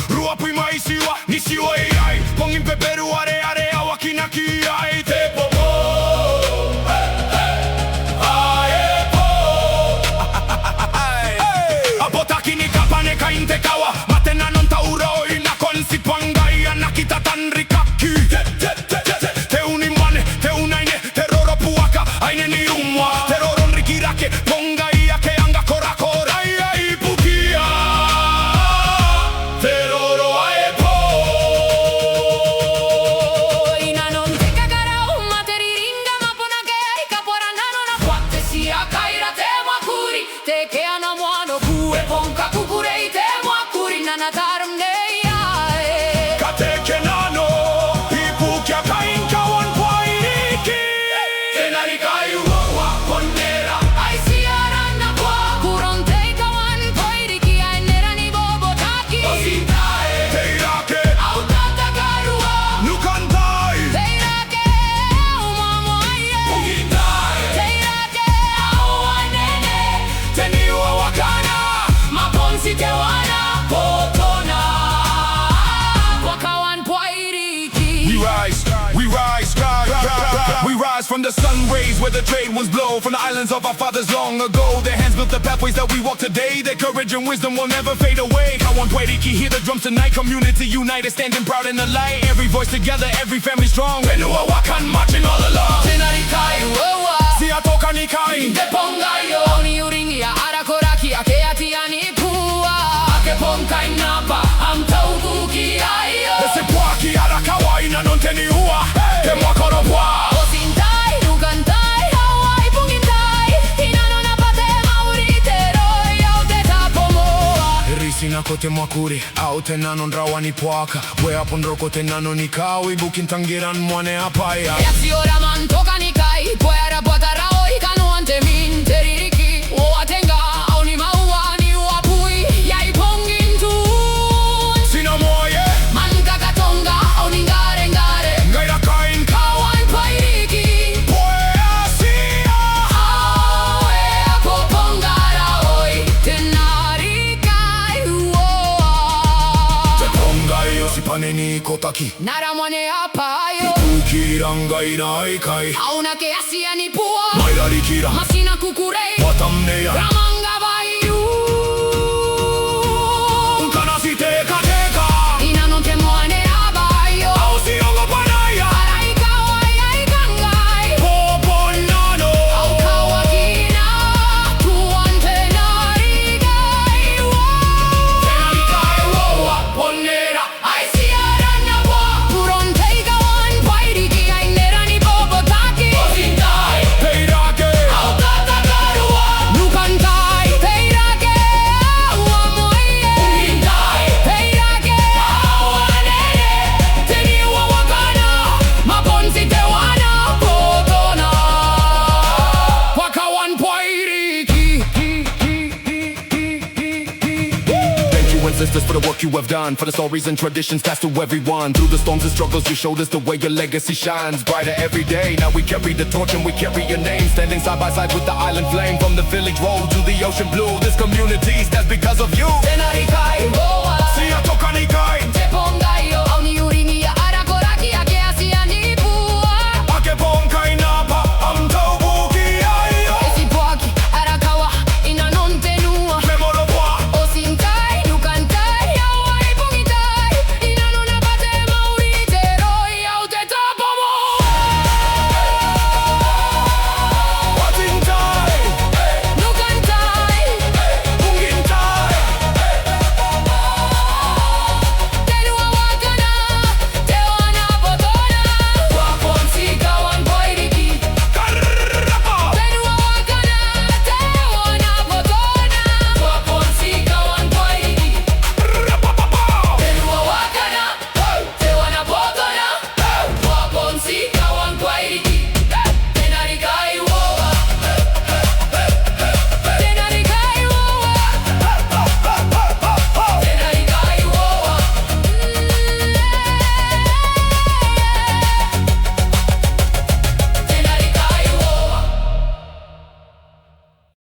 Rua pui maisiwa, nisiwa AI Pongin peperu are awakina ki ai te popo Aepo Apotaki ni kapane kainte kawa Matena non tauro ina konsi pangai Anakita tanrikaki Te unimane, te unaine, te roro puaka Aine ni umwa, te roron rikirake Pongai ake anga korakora Ai pukia Te che hanno muono kue ponka kukurei te mwakuri nana tarum neia Kate ke nano ipu kia kainka wan kwairiki Tenari kai uowa ponera ai siarana kwa Kuron te kawan poiriki ai nera ni bobotaki Osintae Teirake Autata karua Nukantai Teirake umamoaie Ugintai Teirake auanene Teniwa wakana Maponsi te wana potona Wakawan poiriki We rise from the sun rays where the trade winds blow From the islands of our fathers long ago Their hands built the pathways that we walk today Their courage and wisdom will never fade away Kawan Pueriki, hear the drums tonight Community united, standing proud in the light Every voice together, every family strong Wenua Wakan marching all along Tenari kai uowa Siatoka ni kai Te pongayo Oni uringi ya arakoraki ake atiani pua Ake ponkai napa amtaukuki ayo Ese puaki arakawa ina non teni ua Te mwakoro pua Osintai, nukantai, hawai pungintai Inano napate mauritero Yau te tapomoa Risi na kote mwakuri Au te nanon rawani puaka We apon roko te nano ni kawi Bukin tangiran mwane apaya Yatsi ora mantoka ni kai Puera puata rao ikano ante min teririki Oatenga au ni maua ni uapui Yai pongin tun Sina moye Manka katonga au ni ngare ngare Ngaira kain Kawan pairiki Poea sia Awe ako pongara oi Tenari kai uoa Te pongai o si paneni kotaki Nara mwane apayo Ukiranga ina aikai Auna ke asia ni pua Maira rikira Masina kukurei Watamneya Ramanga bayu Unkana si teka teka Ina non te moane abayo Au si ongo panaya Arai kawai ai kangai Popo nano Au kawakina Tuan tenari kai Tenari kai woa ponera Ai siarana wa Kuron tei kawan pairiki ai nera ni bobotaki Osintai Teirake Au tata karua Nukantai Teirake uamoie Ugintai Teirake auanene Teniwa wakana Maponsi te wana potona Wakawan poiriki Thank you ancestors for the work you have done For the stories and traditions passed to everyone Through the storms and struggles you showed us the way your legacy shines Brighter every day, now we carry the torch and we carry your name Standing side by side with the island flame From the village road to the ocean blue This community stands because of you